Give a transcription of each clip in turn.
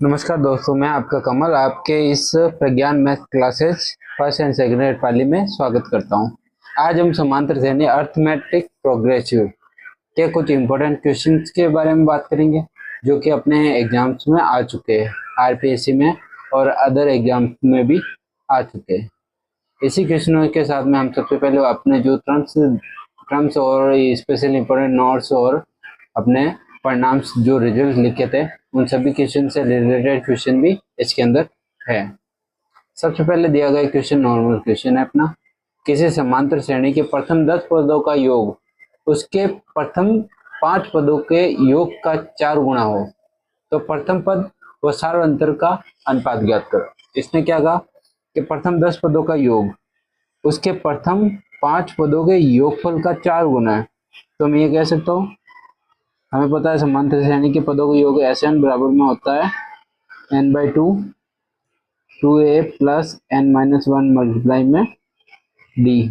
नमस्कार दोस्तों, मैं आपका कमल आपके इस Pragyan math classes first and second grade वाली में स्वागत करता हूं। आज हम समांतर श्रेणी अर्थमेटिक प्रोग्रेसिव के कुछ इंपॉर्टेंट क्वेश्चंस के बारे में बात करेंगे जो कि अपने एग्जाम्स में आ चुके हैं, आरपीएससी में और अदर एग्जाम्स में भी आ चुके हैं। इसी क्वेश्चनों के साथ में हम सबसे पहले अपने जो टर्म्स और स्पेशल इंपॉर्टेंट नोट्स और अपने परिणाम जो रिजल्ट लिखे थे उन सभी क्वेश्चन से रिलेटेड क्वेश्चन भी इसके अंदर है। सबसे पहले दिया गया क्वेश्चन नॉर्मल क्वेश्चन है अपना, किसी समांतर श्रेणी के प्रथम 10 पदों का योग उसके प्रथम 5 पदों के योग का 4 गुना हो तो प्रथम पद व सार्वंतर का अनुपात ज्ञात करो। इसने क्या कहा कि प्रथम 10 पदों का योग उसके प्रथम 5 पदों के योगफल का 4 गुना है। तो मैं ये कह सकता हूँ, हमें पता है समांतर श्रेणी के पदों का योग Sn बराबर में होता है n/2 2a plus n-1 multiply में d।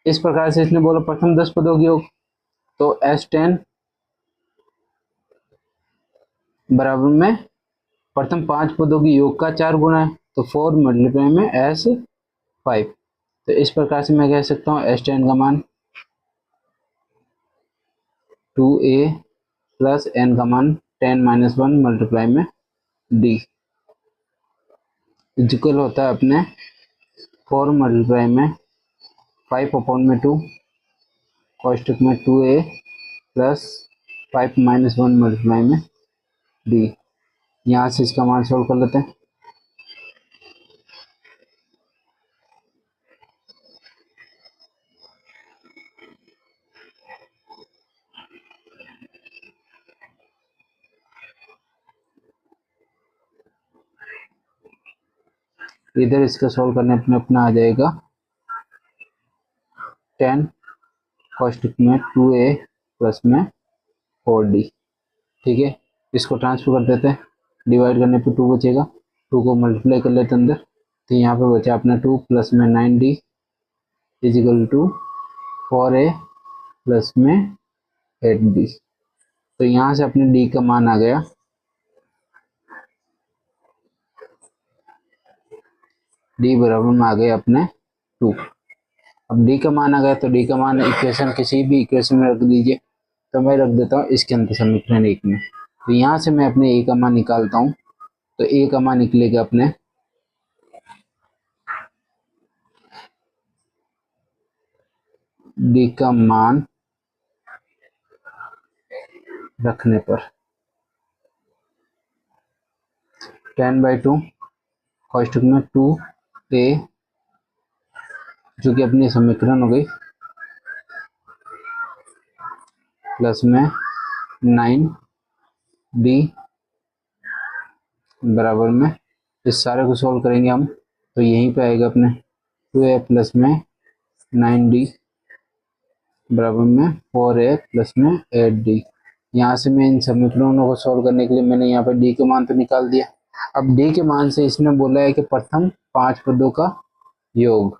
इस प्रकार से इसने बोला प्रथम 10 पदों के योग, तो S10 बराबर में प्रथम 5 पदों के योग का 4 गुना है, तो 4 मल्टीप्लाई में S5। तो इस प्रकार से मैं कह सकता हूँ S10 का मान 2a प्लस n का मान 10-1 मल्टीप्लाई में d इक्वल होता है अपने 4 मल्टीप्लाई में 5/2 कोष्टक में 2a प्लस 5-1 मल्टीप्लाई में d। यहाँ से इसका मान सोल्व कर लेते हैं। इधर इसका सोल्व करने अपना आ जाएगा 10 कोष्टक में 2a प्लस में 4d। ठीक है, इसको ट्रांसफर कर देते हैं, डिवाइड करने पे 2 बचेगा, 2 को मल्टीप्लाई कर लेते हैं अंदर, तो यहाँ पे बचा अपना 2 प्लस में 9d is equal to 4a plus में 8d। तो यहाँ से अपने d का मान आ गया d बराबर में आ गया अपने 2। अब d का मान आ गया तो d का मान इक्वेशन किसी भी इक्वेशन में रख दीजिए, तो मैं रख देता हूँ इसके अंदर समीकरण 1 में। तो यहाँ से मैं अपने a का मान निकालता हूँ, तो a का मान निकलेगा अपने d का मान रखने पर 10/2 कोष्टक में 2a जो कि अपनी समीकरण हो गई प्लस में 9d बराबर में, इस सारे को सॉल्व करेंगे हम तो यहीं पे आएगा अपने 2a प्लस में 9d बराबर में 4a प्लस में 8d। यहाँ से मैं इन समीकरणों को सॉल्व करने के लिए मैंने यहाँ पे d के मान तो निकाल दिया। अब d के मान से इसने बोला है कि प्रथम 5 पदों का योग।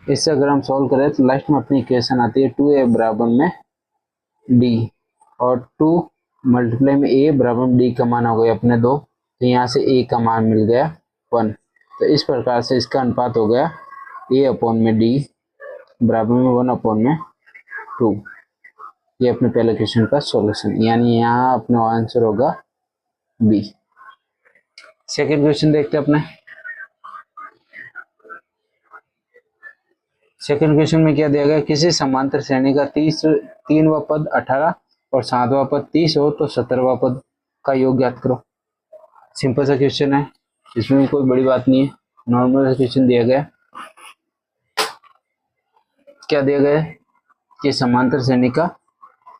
इससे अगर हम सॉल्व करें तो लास्ट में अपनी इक्वेशन आती है 2a बराबर में d और 2 मल्टीप्लाई में a बराबर में d का मान हो गया अपने 2, तो यहाँ से a का मान मिल गया 1। तो इस प्रकार से इसका अनुपात हो गया a/d बराबर में 1/2। ये अपने पहले क्वेश्चन का सॉल्यूशन, यानी यहाँ अपना आंसर होगा बी। सेकेंड क्वेश्चन देखते हैं अपने। सेकेंड क्वेश्चन में क्या दिया गया, किसी समांतर श्रेणी का 3वां पद 18 और 7वां पद 30 हो तो 17वां पद का योग ज्ञात करो। सिंपल सा क्वेश्चन है, इसमें कोई बड़ी बात नहीं है, नॉर्मल क्वेश्चन दिया गया। क्या दिया गया कि समांतर श्रेणी का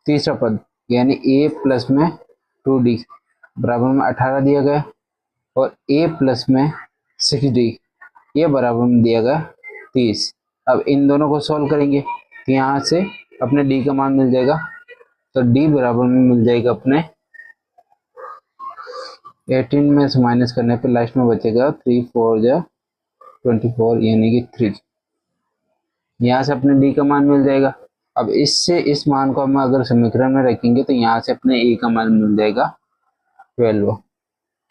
तीसरा पद यानी a प्लस में 2d बराबर में 18 दिया गया और a प्लस में 6d ये बराबर में दिया गया 30। अब इन दोनों को सॉल्व करेंगे तो यहाँ से अपने d का मान मिल जाएगा, तो d बराबर में मिल जाएगा अपने 18 में से माइनस करने पे लास्ट में बचेगा 3 4 जा 24 यानी कि 3। यहाँ से अपने d का मान मिल जाएगा, अब इससे इस मान को हम अगर समीकरण में रखेंगे तो यहाँ से अपने ए का मान मिल जाएगा 12।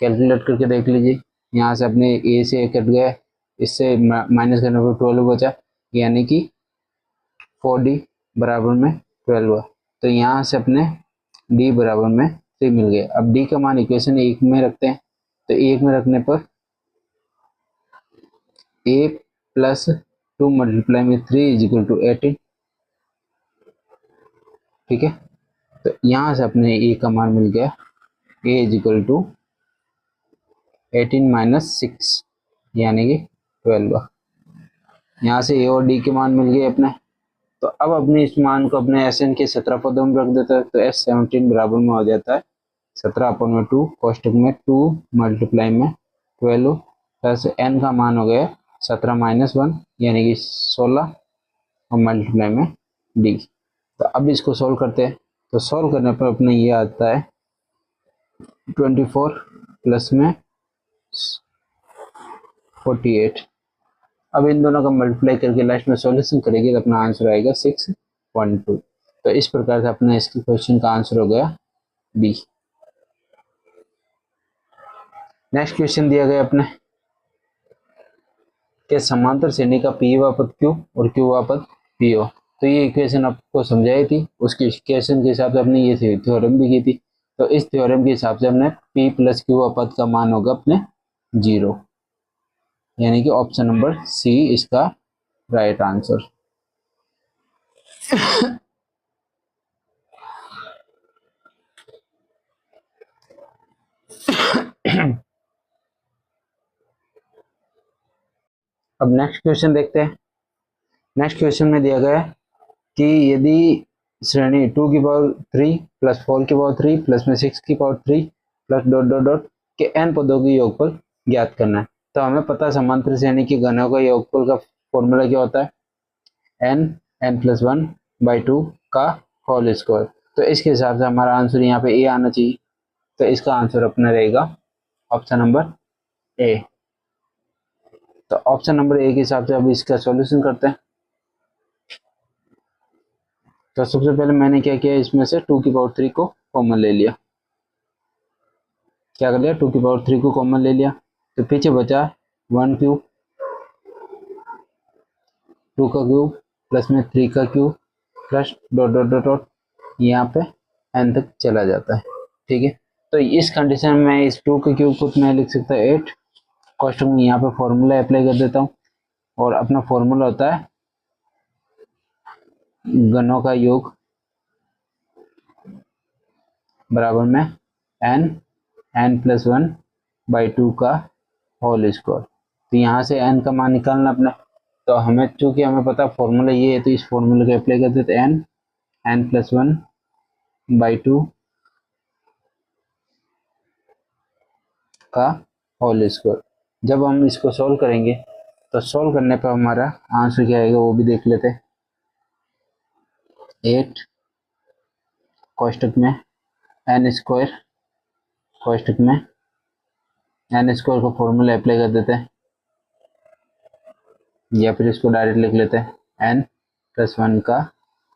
कैलकुलेट करके देख लीजिए, यहाँ से अपने ए से कट गया, इससे माइनस करने पर 12 बचा, यानी कि 4d बराबर में 12। तो यहाँ से अपने d बराबर में 3 मिल गए। अब d का मान इक्वेशन 1 में रखते हैं, तो 1 में रखने पर a प्लस 2 मल्टीप्लाई में 3 इज इक्वल टू 18। ठीक है, तो यहाँ से अपने a का मान मिल गया, a is equal to 18 minus 6 यानी कि 12। यहाँ से a और d के मान मिल गए अपने। तो अब अपने इस मान को अपने एस एन के 17 पदों में रख देता है, तो एस 17 बराबर में हो जाता है 17/2 कोष्टक में 2 मल्टीप्लाई में 12 प्लस एन का मान हो गया 17 माइनस 1 यानी कि 16 और मल्टीप्लाई में डी। तो अब इसको सॉल्व करते हैं, तो सॉल्व करने पर अपने ये आता है 24 प्लस में 48। अब इन दोनों का मल्टीप्लाई करके लास्ट में सॉल्यूशन करेंगे तो अपना आंसर आएगा 6.2। तो इस प्रकार से अपने इसके क्वेश्चन का आंसर हो गया बी। नेक्स्ट क्वेश्चन दिया गया अपने कि समांतर श्रेणी का पी व पद क्यू और क्यू व पद पी हो। तो ये इक्वेशन आपको समझाई थी, उसके इक्वेशन के हिसाब से हमने ये थ्योरम भी की थी। तो इस थ्योरम के हिसाब से हमने पी प्लस क्यू व पद का मान होगा अपने 0, यानी कि ऑप्शन नंबर सी इसका राइट आंसर। अब नेक्स्ट क्वेश्चन देखते हैं। नेक्स्ट क्वेश्चन में दिया गया है कि यदि श्रेणी 2 की पावर 3 प्लस 4 की पावर 3 प्लस में 6 की power 3 plus dot dot dot के n पदों की योगफल ज्ञात करना है। तो हमें पता है समांतर श्रेणी की घनों का योगफल का फॉर्मूला क्या होता है, n+1/2 का होल स्क्वायर। तो इसके हिसाब से हमारा आंसर यहाँ पे ए आना चाहिए। तो इसका आंसर अपना रहेगा ऑप्शन नंबर ए। तो ऑप्शन नंबर ए के हिसाब से अब इसका सॉल्यूशन करते हैं। तो सबसे पहले मैंने क्या किया, इसमें से 2 की पावर 3 को कॉमन ले लिया। क्या कर लिया, 2 की पावर 3 को कॉमन ले लिया, तो पीछे बचा 1 क्यूब, 2 का क्यूब प्लस में 3 का cube plus dot dot dot dot यहाँ पे n तक चला जाता है। ठीक है, तो इस कंडीशन में इस 2 के क्यूब को मैं लिख सकता है 8। कॉस्ट में यहाँ पे फॉर्मूला अप्लाई कर देता हूँ, और अपना फॉर्मूला होता है घनों का योग बराबर में n+1/2 का होल स्क्वायर। तो यहाँ से n का मान निकालना अपना। तो हमें चूंकि हमें पता फॉर्मूला ये है, तो इस फॉर्मूले को अप्लाई कर देते हैं n+1/2 का होल स्क्वायर। जब हम इसको सॉल्व करेंगे तो सॉल्व करने पर हमारा आंसर क्या आएगा वो भी देख लेते हैं। 8 कोष्टक में n स्क्वायर, कोष्टक में n स्क्वायर का फॉर्मूला अप्लाई कर देते हैं, या फिर इसको डायरेक्ट लिख लेते हैं n+1 का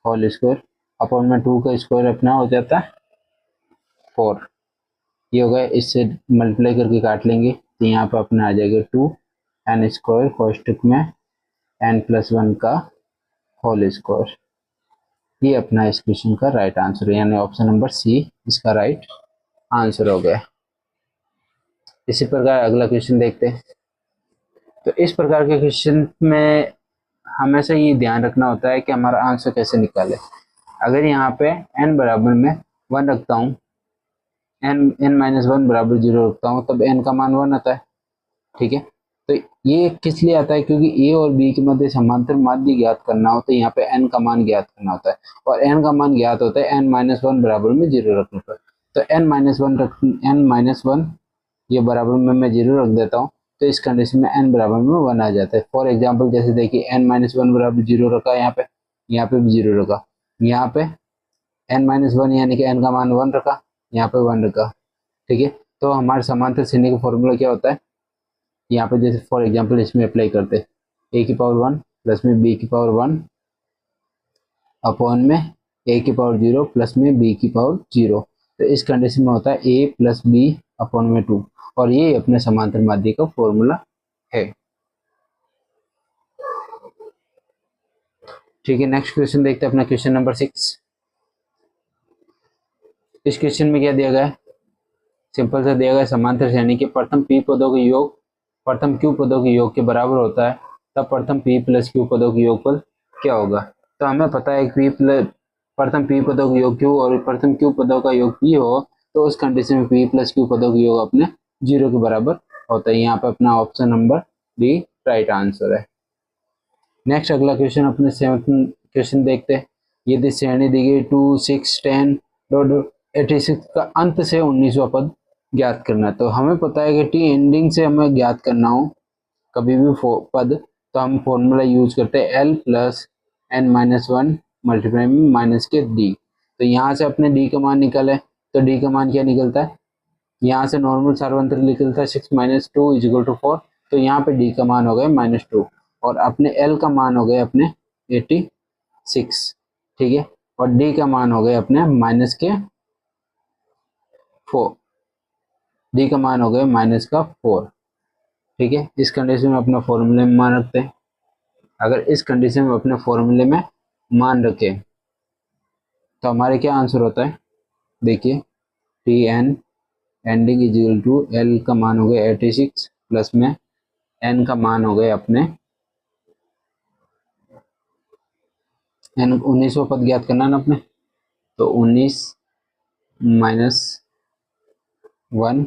होल स्क्वायर अपॉन में 2 का स्क्वायर अपना हो जाता है 4। ये होगा, इससे मल्टीप्लाई करके काट लेंगे तो यहाँ पर अपना आ जाएगा 2n स्क्वायर कोष्टक में n+1 का होल स्क्वायर। ये अपना इस क्वेश्चन का राइट आंसर है, यानी ऑप्शन नंबर सी इसका राइट आंसर हो गया। इसी प्रकार अगला क्वेश्चन देखते हैं। तो इस प्रकार के क्वेश्चन में हमेशा ये ध्यान रखना होता है कि हमारा आंसर कैसे निकाले। अगर यहाँ पे n बराबर में 1 रखता हूँ, n-1 बराबर 0 रखता हूँ, तब n का मान 1 आता है। ठीक है, तो ये किस लिए आता है, क्योंकि a और b के मध्य समांतर माध्य ज्ञात करना हो, तो यहाँ पे n का मान ज्ञात करना होता है, और n का मान ज्ञात होता है n-1 बराबर में 0 रखने पर। तो n-1 ये बराबर में मैं 0 रख देता हूँ, तो इस कंडीशन में n बराबर में 1 आ जाता है। फॉर एग्जाम्पल जैसे देखिए n-1 बराबर 0 रखा, यहाँ पे भी 0 रखा, यहाँ पे n-1 यानी कि n का मान 1 रखा, यहाँ पे 1 रखा। ठीक है, तो हमारे समांतर श्रेणी का फॉर्मूला क्या होता है, यहाँ पे जैसे फॉर एग्जांपल इसमें अप्लाई करते हैं a की पावर 1 प्लस में b की पावर 1 अपॉन में a की पावर 0 प्लस में b की पावर 0। तो इस कंडीशन में होता है a प्लस बी अपॉन में 2, और ये अपने समांतर माध्य का फॉर्मूला है। ठीक है, नेक्स्ट क्वेश्चन देखते हैं अपना क्वेश्चन नंबर 6। इस क्वेश्चन में क्या दिया गया है, सिंपल सा दिया गया है, समांतर श्रेणी के प्रथम p पदों के योग प्रथम q पदों के योग के बराबर होता है, तब प्रथम p प्लस q पदों के योगफल क्या होगा। तो हमें पता है कि प्रथम p पदों का योग q और प्रथम q पदों का योग p हो, तो उस कंडीशन में p प्लस q पदों का योग अपने 0 के बराबर होता है। यहाँ पे अपना option number D right answer है। नेक्स्ट अगला क्वेश्चन अपने 7th क्वेश्चन देखते हैं। यदि श्रेणी दी गई 2 6 10 86 का अंत से 19वां पद ज्ञात करना है। तो हमें पता है कि टी एंडिंग से हमें ज्ञात करना हो कभी भी पद, तो हम फॉर्मूला यूज करते हैं l plus n minus 1 multiply में माइनस के डी। तो यहाँ से अपने डी का मान निकले, तो डी का मान क्या निकलता है, यहाँ से नॉर्मल सार्वत्रिक निकलता है 6 माइनस 2 इज इक्वल टू 4। तो यहाँ पे डी का मान हो गया -2 और अपने एल का मान हो गया अपने 86। ठीक है, और डी का मान हो गया अपने माइनस के 4, डी का मान हो गया माइनस का 4। ठीक है, इस कंडीशन में अपना फॉर्मूले में मान रखते हैं। अगर इस कंडीशन में अपने फॉर्मूले में मान रखें तो हमारे क्या आंसर होता है, देखिए t n ending is equal to l का मान हो गया 86 प्लस में एन का मान हो गया अपने एन 19वां पद ज्ञात करना ना अपने, तो 19 माइनस 1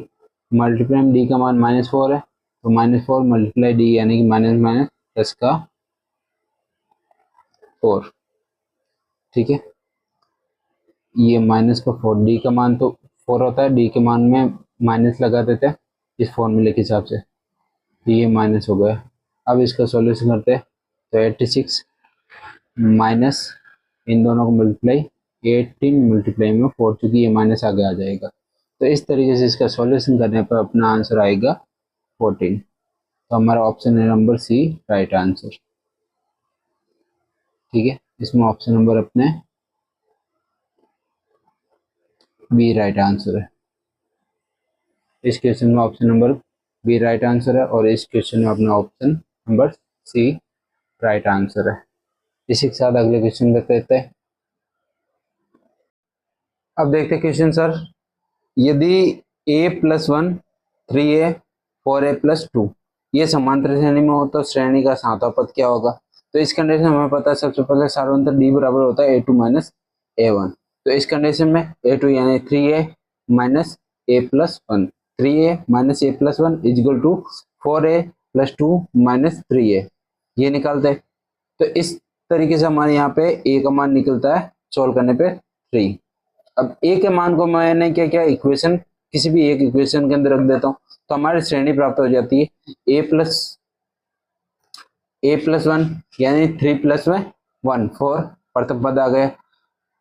मल्टीप्लाई डी का मान -4 है, तो -4 मल्टीप्लाई डी यानी कि माइनस माइनस प्लस का 4। ठीक है, ये माइनस का 4, डी का मान तो 4 होता है, डी के मान में माइनस लगा देते हैं इस फॉर्मूले के हिसाब से, ये माइनस हो गया। अब इसका सॉल्यूशन करते हैं, तो 86 माइनस इन दोनों को मल्टीप्लाई 18 मल्टीप्लाई में 4, चूंकि ये माइनस आगे आ जाएगा। तो इस तरीके से इसका सॉल्यूशन करने पर अपना आंसर आएगा 14। तो हमारा ऑप्शन है नंबर सी राइट आंसर। ठीक है, इसमें ऑप्शन नंबर अपने बी राइट आंसर है। इस क्वेश्चन में option number b right answer है और इस क्वेश्चन में अपना option number c right answer है। इसी के साथ अगले क्वेश्चन देखते हैं। अब देखते हैं क्वेश्चन सर, यदि a plus 1 3a 4a plus 2 ये समांतर श्रेणी में हो तो श्रेणी का सातवां पद क्या होगा। तो इस कंडीशन में हमें पता है सबसे पहले सार्वंतर d बराबर होता है a2 माइनस a1। तो इस कंडीशन में a2 यानी 3a minus a plus 1, 3a minus a plus 1 is equal to 4a plus 2 minus 3a, ये निकालते हैं। तो इस तरीके से हमारे यहाँ पे a का मान निकलता है सोल्व करने पे 3। अब a के मान को मैंने क्या क्या इक्वेशन किसी भी एक इक्वेशन के अंदर रख देता हूँ, तो हमारी श्रेणी प्राप्त हो जाती है a प्लस 1 यानी 3 प्लस में 1 4 प्रथम पद आ गए,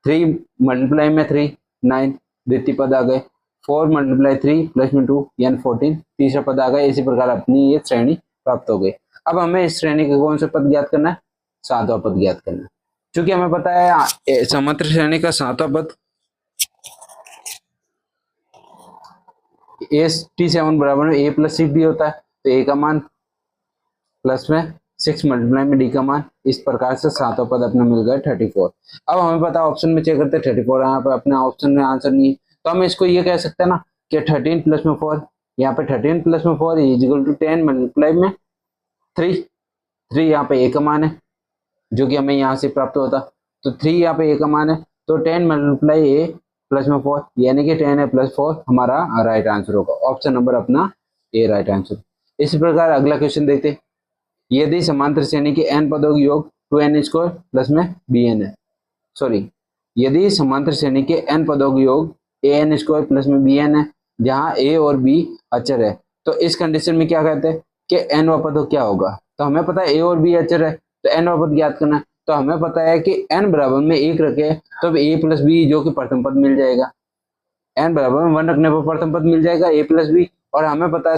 3 मल्टीप्लाई में 3 9 द्वितीय पद आ गए, 4 मल्टीप्लाई 3 प्लस में 2 यानी 14 तीसरा पद आ गए। इसी प्रकार अपनी ये श्रेणी प्राप्त हो गई। अब हमें इस श्रेणी का कौन सा पद ज्ञात करना है, सातवां पद ज्ञात करना है। क्योंकि हमें पता है समांतर श्रेणी का सातवां पद टी7 बराबर में a प्लस 6 डी होता है, तो a का मान प्लस में 6 मल्टीप्लाई में डी का मान, इस प्रकार से सातवां पद अपना मिल गया 34। अब हमें पता है ऑप्शन में चेक करते हैं 34, यहाँ पे अपने ऑप्शन में आंसर नहीं है, तो हम इसको ये कह सकते हैं ना कि 13 प्लस में 4, यहाँ पे 13 प्लस में 4 इज इक्वल टू 10 मल्टीप्लाई में 3 यहाँ पे a का मान है जो कि हमें यहाँ से प्राप्त होता, तो 3 यहाँ पे a का मान है, तो 10 मल्टीप्लाई a प्लस में 4 यानी कि 10 है प्लस 4 हमारा राइट आंसर होगा। ऑप्शन नंबर अपना ए राइट आंसर। इसी प्रकार अगला क्वेश्चन देखते हैं, यदि समांतर श्रेणी के n पदों का योग 2n स्क्वायर प्लस में bn है, सॉरी यदि समांतर श्रेणी के n पदों का योग an स्क्वायर प्लस में bn है जहां a और b अचर है, तो इस कंडीशन में क्या कहते हैं कि n वा पद क्या होगा। तो हमें पता है a और b अचर है, तो n वा पद ज्ञात करना है। तो हमें पता है कि n बराबर में 1 रखे तो a प्लस बी जो कि प्रथम पद मिल जाएगा, n बराबर में 1 रखने पर प्रथम पद मिल जाएगा a प्लस बी। और हमें पता है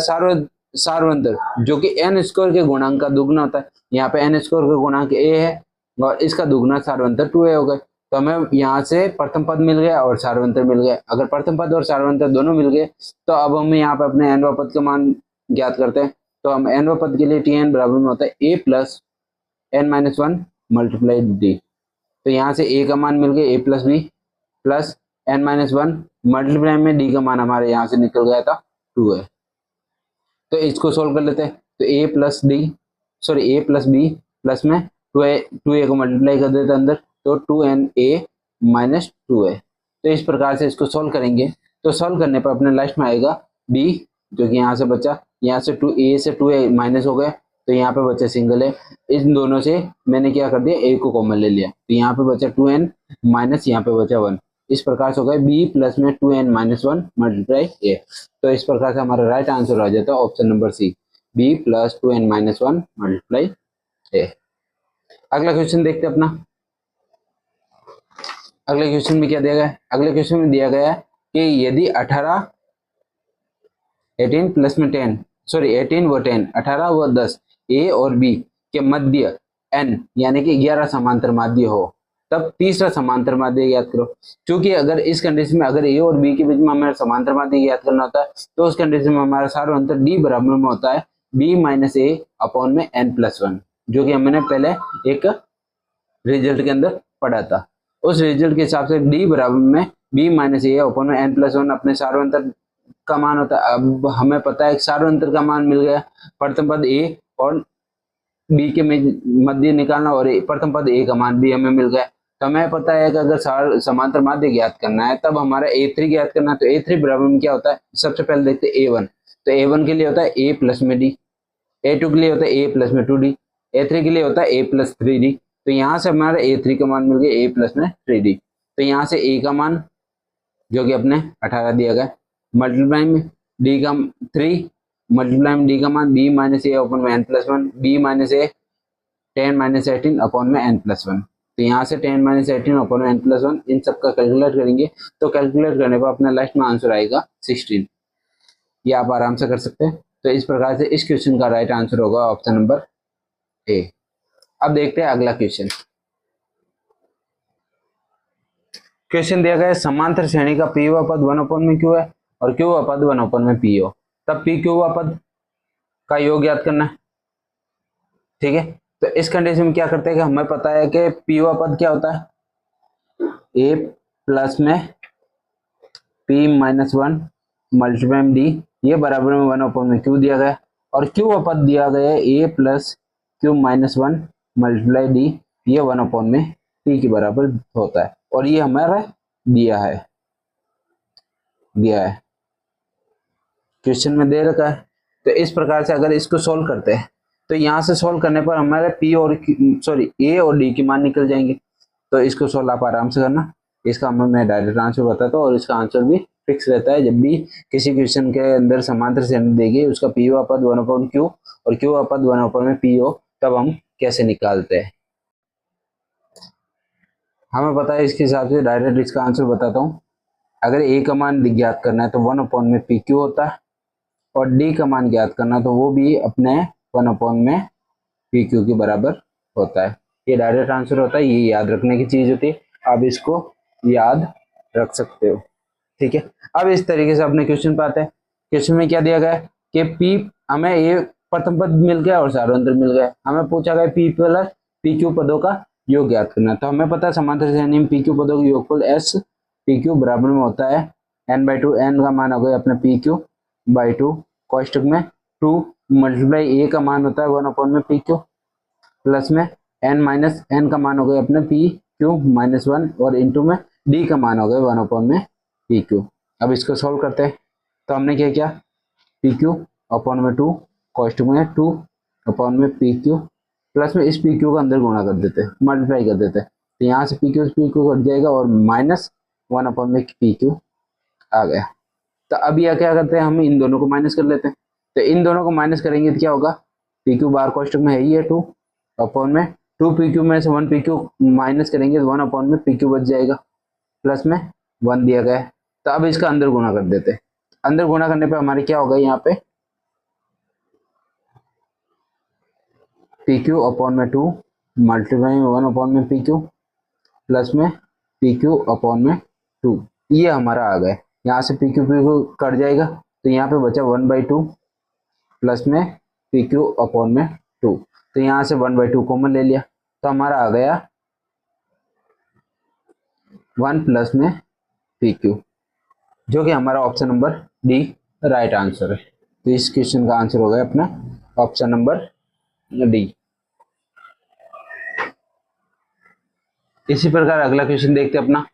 सार्वंतर जो कि n स्क्वायर के गुणांक का दुगना होता है, यहाँ पे n स्क्वायर का गुणांक a है और इसका दुगना सार्वंतर 2a हो गए। तो हमें यहाँ से प्रथम पद मिल गया और सार्वंतर मिल गया। अगर प्रथम पद और सार्वंतर दोनों मिल गए तो अब हम यहाँ पे अपने nवां पद का मान ज्ञात करते हैं। तो हम nवां पद के लिए tn बराबर में होता है a plus n minus one multiply d. तो यहाँ से a का मान मिल गया a plus b plus n minus one multiply में d का मान हमारे यहाँ से निकल गया था 2 है। तो इसको सोल्व कर लेते हैं। तो a plus d sorry a plus b plus में 2a को मल्टीप्लाई कर देते हैं अंदर, तो 2na माइनस 2a। तो इस प्रकार से इसको सोल्व करेंगे। तो सोल्व करने पर अपने लास्ट में आएगा b, जो कि यहाँ से बचा, यहाँ से 2a से 2a माइनस हो गया तो यहाँ पे बचा सिंगल है। इन दोनों से मैंने क्या कर दिया, a को कॉमन ले लिया, तो यहाँ पे बचा 2n माइनस यहाँ पे बचा 1। इस प्रकार से हो गया b प्लस में 2n माइनस 1 मल्टीप्लाई a। तो इस प्रकार से हमारा राइट आंसर आ जाता है option number c, b plus 2n minus 1 multiply a। अगला क्वेश्चन देखते हैं अपना। अगले क्वेश्चन में क्या दिया गया है? अगले क्वेश्चन में दिया गया है कि यदि 18 18 प्लस में 10 सॉरी 18 व 10 18 व 10 ए और बी के मध्य n यानी कि 11 समांतर माध्य हो, तब तीसरा समांतर माध्य ज्ञात करो। क्योंकि अगर इस कंडीशन में अगर ए और बी के बीच में हमें समांतर माध्य ज्ञात करना होता है तो उस कंडीशन में हमारा सार्वंतर d बराबर में होता है b माइनस ए अपॉन में n प्लस 1, जो कि हमने पहले एक रिजल्ट के अंदर पढ़ा था। उस रिजल्ट के हिसाब से d बराबर में b माइनस ए अपॉन में n प्लस 1 अपने सार्वंतर का मान होता है। अब हमें पता है सार्वंतर का मान मिल गया, प्रथम पद a और b के मध्य निकालना और प्रथम पद a का मान भी हमें मिल गया। तो हमें पता है कि अगर समांतर माध्य ज्ञात करना है तब हमारा a3 ज्ञात करना है। तो a3 बराबर में क्या होता है, सबसे पहले देखते हैं a1। तो a1 के लिए होता है a प्लस में d, a2 के लिए होता है a प्लस में 2d, a3 के लिए होता है a प्लस 3d। तो यहाँ से हमारा a3 का मान मिल गया a प्लस में 3d। तो यहाँ से a का मान जो कि अपने 18 दिया गया, मल्टीप्लाई में d का 3 मल्टीप्लाई में d का मान b माइनस ए अपॉन में n प्लस 1, b माइनस ए 10 माइनस 18 अपॉन में n प्लस 1। तो यहाँ से 10 माइनस 18 अपॉन में n प्लस 1 इन सब का कैलकुलेट करेंगे तो कैलकुलेट करने पर अपना लास्ट में आंसर आएगा 16। ये आप आराम से कर सकते हैं। तो इस प्रकार से इस क्वेश्चन का राइट आंसर होगा ऑप्शन नंबर ए। अब देखते हैं अगला क्वेश्चन। क्वेश्चन दिया गया है समांतर श्रेणी का पी हुआ पद 1 अपॉन में क्यू है और क्यू हुआ पद 1 अपॉन में पी हो, तब पी क्यू हुआ पद का योग ज्ञात करना है। ठीक है, तो इस कंडीशन में क्या करते हैं कि हमें पता है कि पी हुआ पद क्या होता है, ए प्लस में पी माइनस 1 मल्टीप्लाई में डी, ये बराबर में 1 अपॉन में क्यू दिया गया, और क्यू हुआ पद दिया गया है a plus q minus 1 multiply d, ये 1 अपॉन में पी के बराबर होता है। और ये हमारा दिया है क्वेश्चन में दे रखा है। तो इस प्रकार से अगर इसको सोल्व करते हैं तो यहाँ से सोल्व करने पर हमारे पी और ए और डी की मान निकल जाएंगे। तो इसको सोल्व आप आराम से करना, इसका मैं डायरेक्ट आंसर बताता हूँ और इसका आंसर भी फिक्स रहता है। जब भी किसी क्वेश्चन के अंदर समांतर श्रेणी देगी उसका पी हुआ पद 1 अपॉन क्यू और क्यू हुआ पद 1 अपॉन में पी हो, तब हम कैसे निकालते हैं हमें पता है। इसके हिसाब से डायरेक्ट इसका आंसर बताता हूँ। अगर ए का मान ज्ञात करना है तो 1 अपॉन में पी क्यू होता है, और डी का मान ज्ञात करना तो वो भी अपने 1 अपॉन में पी क्यू के बराबर होता है। ये डायरेक्ट आंसर होता है, ये याद रखने की चीज होती है, आप इसको याद रख सकते हो। ठीक है, अब इस तरीके से अपने क्वेश्चन पे आते हैं। क्वेश्चन में क्या दिया गया है कि पी हमें ये प्रथम पद मिल गया और सार्वंतर मिल गया। हमें पूछा गया पी प्लस पी क्यू पदों का योग ज्ञात करना। तो हमें पता है समांतर श्रेणी में पी क्यू पदों का योगफल एस पी क्यू बराबर में होता है n/2, n का मान हो गया अपने पी क्यू बाई 2 कोष्टक में 2 मल्टीप्लाई ए का मान होता है 1 अपॉन में पी क्यू प्लस में n माइनस n का मान हो गया अपने पी क्यू माइनस 1 और इंटू में डी का मान हो गया 1 अपॉन में पी क्यू। अब इसको सोल्व करते हैं। तो हमने क्या किया, पी क्यू अपॉन में 2 कोष्टक में 2 अपॉन में पी क्यू प्लस में इस पी क्यू का अंदर गुणा कर देते हैं, मल्टीप्लाई कर देते हैं। तो यहाँ से पी क्यू कट जाएगा और माइनस 1 अपॉन में पी क्यू आ गया। तो अब यह क्या करते हैं, हम इन दोनों को माइनस कर लेते हैं। तो इन दोनों को माइनस करेंगे तो क्या होगा, पी क्यू बार कोष्टक में है ही है 2 अपॉन में 2 पी क्यू में से 1 पी क्यू माइनस करेंगे तो 1 अपॉन में पी क्यू बच जाएगा, प्लस में 1 दिया गया है। तो अब इसका अंदर गुणा कर देते हैं। अंदर गुणा करने पे हमारे क्या होगा, यहाँ पे पी क्यू अपॉन में 2 मल्टीप्लाई 1 में पी क्यू प्लस में पी क्यू अपॉन में 2, ये हमारा आ गया। यहाँ से पी क्यू कट जाएगा तो यहाँ पे बचा 1/2 प्लस में पी क्यू अपॉन में 2, तो यहाँ से 1/2 कॉमन ले लिया तो हमारा आ गया 1 प्लस में पी क्यू, जो कि हमारा option number D right answer है। तो इस क्वेश्चन का आंसर हो गया अपना ऑप्शन नंबर डी। इसी प्रकार अगला क्वेश्चन देखते हैं अपना।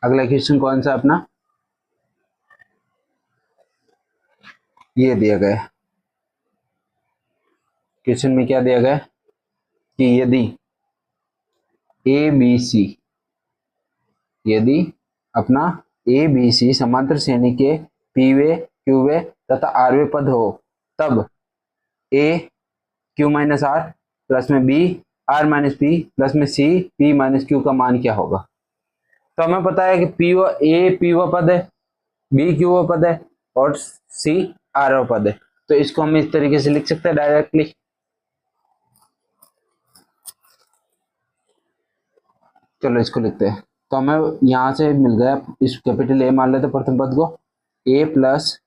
अगला क्वेश्चन कौन सा अपना, ये दिया गया है। क्वेश्चन में क्या दिया गया है कि यदि ए बी सी, यदि अपना ए बी सी समांतर श्रेणी के पीवे क्यूवे तथा आरवे पद हो तब a q minus r plus में b r minus p plus में सी पी माइनस क्यू का मान क्या होगा। तो हमें पता है कि पी व ए पी व पद है, बी क्यू व पद है और सी आर व पद है, तो इसको हम इस तरीके से लिख सकते हैं डायरेक्टली। चलो इसको लिखते हैं। तो हमें यहाँ से मिल गया, इस कैपिटल ए मान लेते प्रथम पद को, ए प्लस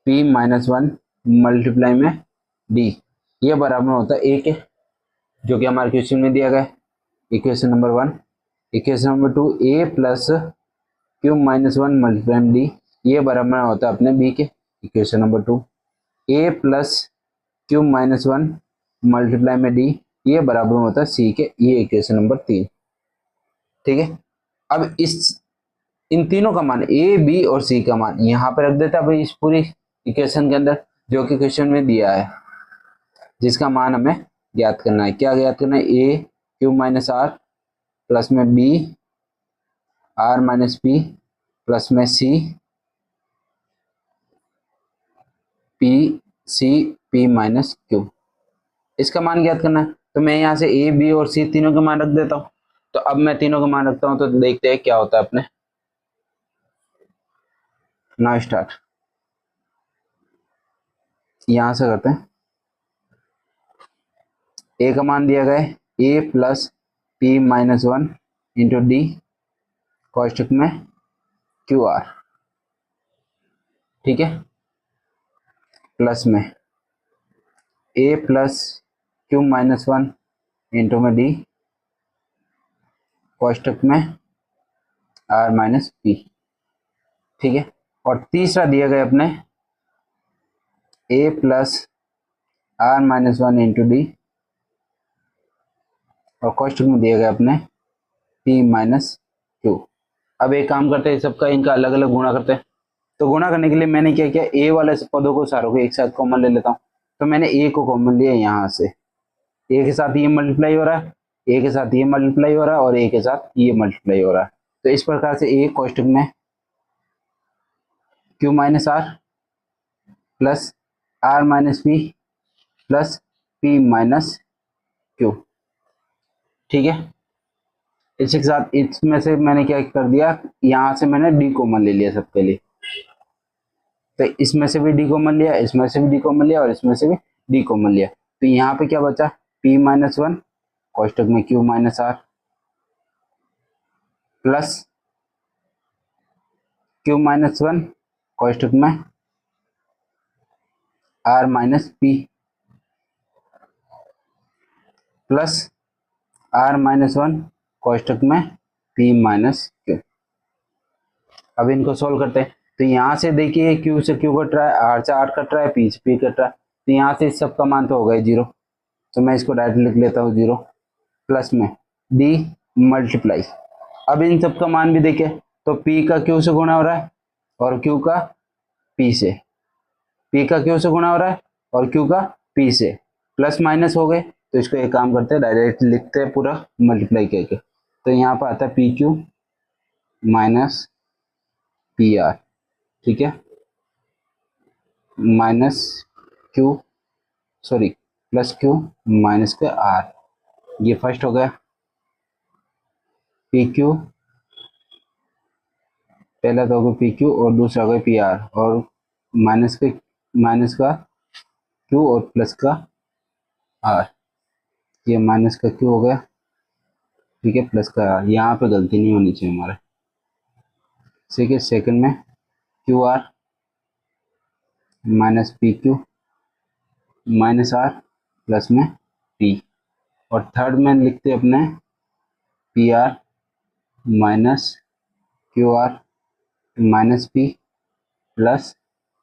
पी माइनस 1 मल्टीप्लाई में डी, ये बराबर होता है ए के, जो कि हमारे क्वेश्चन में दिया गया। Equation number 1। इक्वेशन नंबर 2, ए प्लस क्यू माइनस 1 मल्टीप्लाई में डी, ये बराबर होता है अपने बी के। इक्वेशन नंबर 2, ए प्लस क्यू माइनस 1 मल्टीप्लाई में डी, ये बराबर होता है सी के। ये इक्वेशन नंबर 3। ठीक है, अब इन तीनों का मान ए बी और सी का मान यहाँ पे रख देता है भाई इस पूरी इक्वेशन के अंदर, जो कि क्वेश्चन में दिया है, जिसका मान हमें ज्ञात करना है। क्या ज्ञात करना है, a q minus r plus में b r minus p plus में सी पी माइनस क्यू, इसका मान ज्ञात करना है। तो मैं यहाँ से ए बी और सी तीनों के मान रख देता हूँ। तो अब मैं तीनों का मान रखता हूँ, तो देखते हैं क्या होता है अपने। नाउ स्टार्ट, यहां से करते हैं। ए का मान दिया गया है a plus p minus 1 into d कॉस्टिक में क्यू आर, ठीक है, प्लस में a plus q minus 1 into में डी कॉस्टिक में आर माइनस पी, ठीक है। और तीसरा दिया गया अपने a plus r minus 1 into d और कॉस्टिक में दिया गया अपने पी माइनस क्यू। अब एक काम करते हैं, सबका इनका अलग अलग गुणा करते हैं। तो गुणा करने के लिए मैंने क्या किया, ए वाले पदों को सारों को एक साथ कॉमन ले लेता हूँ। तो मैंने ए को कॉमन लिया, यहाँ से ए के साथ ये मल्टीप्लाई हो रहा है, ए के साथ ये मल्टीप्लाई हो रहा है और ए के साथ ये मल्टीप्लाई हो रहा है। तो इस प्रकार से ए कॉस्टिक में q minus r plus r minus p plus p minus q, ठीक है। इसी के साथ इसमें से मैंने क्या कर दिया, यहाँ से मैंने डी कॉमन ले लिया सबके लिए। तो इसमें से भी डी कॉमन लिया, इसमें से भी डी कॉमन लिया और इसमें से भी डी कॉमन लिया। तो यहाँ पे क्या बचा, पी माइनस 1 कोष्टक में q minus r plus q minus 1 कोष्टक में r minus p plus r minus 1 कोष्टक में पी माइनस क्यू। अब इनको सोल्व करते हैं। तो यहाँ से देखिए क्यू से क्यू कट रहा है, आर से आर कट रहा है, पी से पी कट रहा है। तो यहाँ से इस सब का मान तो हो गया 0, तो मैं इसको डायरेक्ट लिख लेता हूँ 0 प्लस में डी मल्टीप्लाई। अब इन सब का मान भी देखें तो पी का क्यू से गुणा हो रहा है और क्यू का पी से, पी का क्यू से गुणा हो रहा है और क्यू का पी से, प्लस माइनस हो गए। तो इसको एक काम करते हैं, डायरेक्ट लिखते हैं पूरा मल्टीप्लाई करके। तो यहाँ पर आता है P q minus P R, ठीक है, minus Q sorry plus q minus के आर, ये फर्स्ट हो गया। पी क्यू पहला तो हो गया पी क्यू और दूसरा हो गया पी आर, और माइनस का क्यू और प्लस का आर, ये माइनस का क्यू हो गया, ठीक है, प्लस का आर। यहाँ पे गलती नहीं होनी चाहिए हमारे। ठीक है, सेकंड में q r minus p q minus r plus में पी, और थर्ड में लिखते अपने p r minus q r minus p plus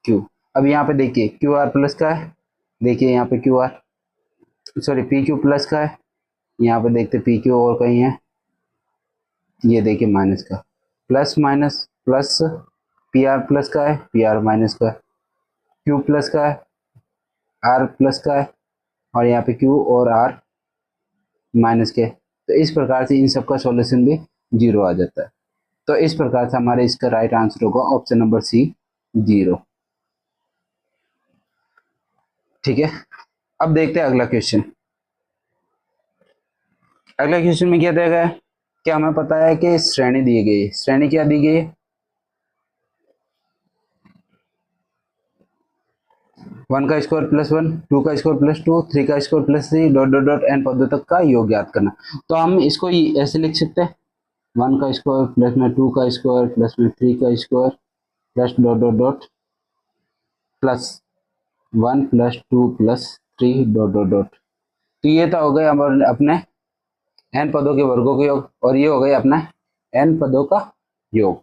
q. अब यहाँ पे देखिए क्यू आर प्लस का है, देखिए यहाँ पे Q R, sorry P Q plus का है, यहाँ पे देखते पी क्यू और कहीं है, ये देखिए माइनस का, plus minus plus, P R plus का है, पी आर माइनस का है, क्यू प्लस का है, आर प्लस का है, और यहाँ पे क्यू और आर माइनस के। तो इस प्रकार से इन सब का सॉल्यूशन भी जीरो आ जाता है। तो इस प्रकार से हमारे इसका राइट आंसर होगा ऑप्शन नंबर सी, जीरो। ठीक है, अब देखते हैं अगला क्वेश्चन। अगला क्वेश्चन में क्या दिया गया है, क्या हमें पता है कि श्रेणी दी गई है, श्रेणी क्या दी गई है, 1 का स्क्वायर प्लस 1, 2 का स्क्वायर प्लस 2, 3 का square plus 3, dot dot dot n पदों तक का योग ज्ञात करना। तो हम इसको ऐसे लिख सकते हैं, 1 का स्क्वायर प्लस में 2 का स्क्वायर प्लस में 3 का square plus dot dot dot plus 1 plus 2 plus 3 dot dot dot. तो ये तो हो गए हमारे अपने एन पदों के वर्गों के योग, और ये हो गए अपना एन पदों का योग।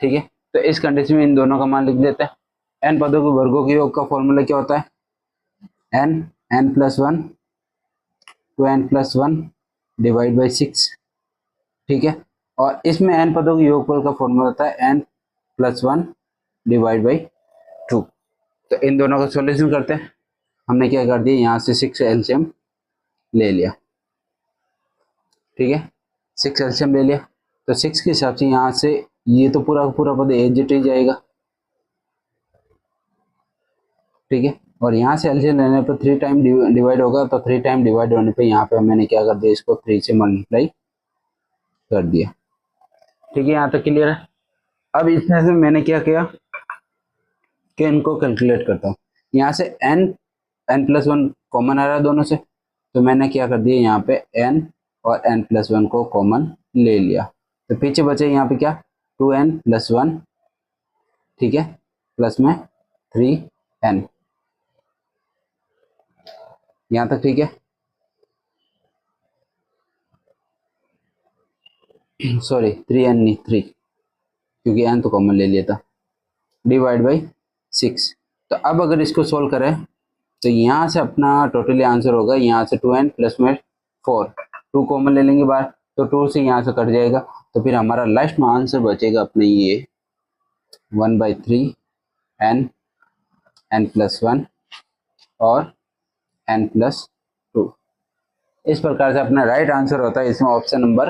ठीक है, तो इस कंडीशन में इन दोनों का मान लिख देते हैं। एन पदों के वर्गों के योग का फॉर्मूला क्या होता है, n n plus one two n plus one divide by 6। ठीक है, और इसमें एन पदों के योगफल का फॉर्मूला होता है n plus one divide by 2। तो इन दोनों का सॉल्यूशन करते हैं। हमने क्या कर दिया, यहाँ से 6 एलसीएम ले लिया। ठीक है, 6 एलसीएम ले लिया, तो 6 के हिसाब से यहाँ से ये तो पूरा पूरा पद एज इट इज जाएगा। ठीक है, और यहाँ से एलसीएम लेने पर 3 टाइम डिवाइड होगा, तो 3 टाइम डिवाइड होने पे यहाँ पे मैंने क्या कर दिया, इसको 3 से मल्टीप्लाई कर दिया। ठीक है, यहाँ तक क्लियर है। अब इसमें से मैंने क्या किया कि इनको कैलकुलेट करता हूँ। यहाँ से n n plus one common आ रहा है दोनों से, तो मैंने क्या कर दिया, यहाँ पे एन और एन प्लस वन को कॉमन ले लिया, तो पीछे बचे यहाँ पे क्या, 2n प्लस वन, ठीक है, प्लस में 3n। यहाँ तक ठीक है, सॉरी 3n नहीं 3, क्योंकि n तो कॉमन ले लिया था, डिवाइड बाई 6। तो अब अगर इसको सोल्व करें तो यहाँ से अपना टोटली आंसर होगा, यहाँ से 2n प्लस में 4, 2 कॉमन ले लेंगे बाहर, तो 2 से यहाँ से कट जाएगा, तो फिर हमारा लास्ट में आंसर बचेगा अपने ये 1/3 n n प्लस वन और n प्लस 2। इस प्रकार से अपना राइट आंसर होता है इसमें ऑप्शन नंबर,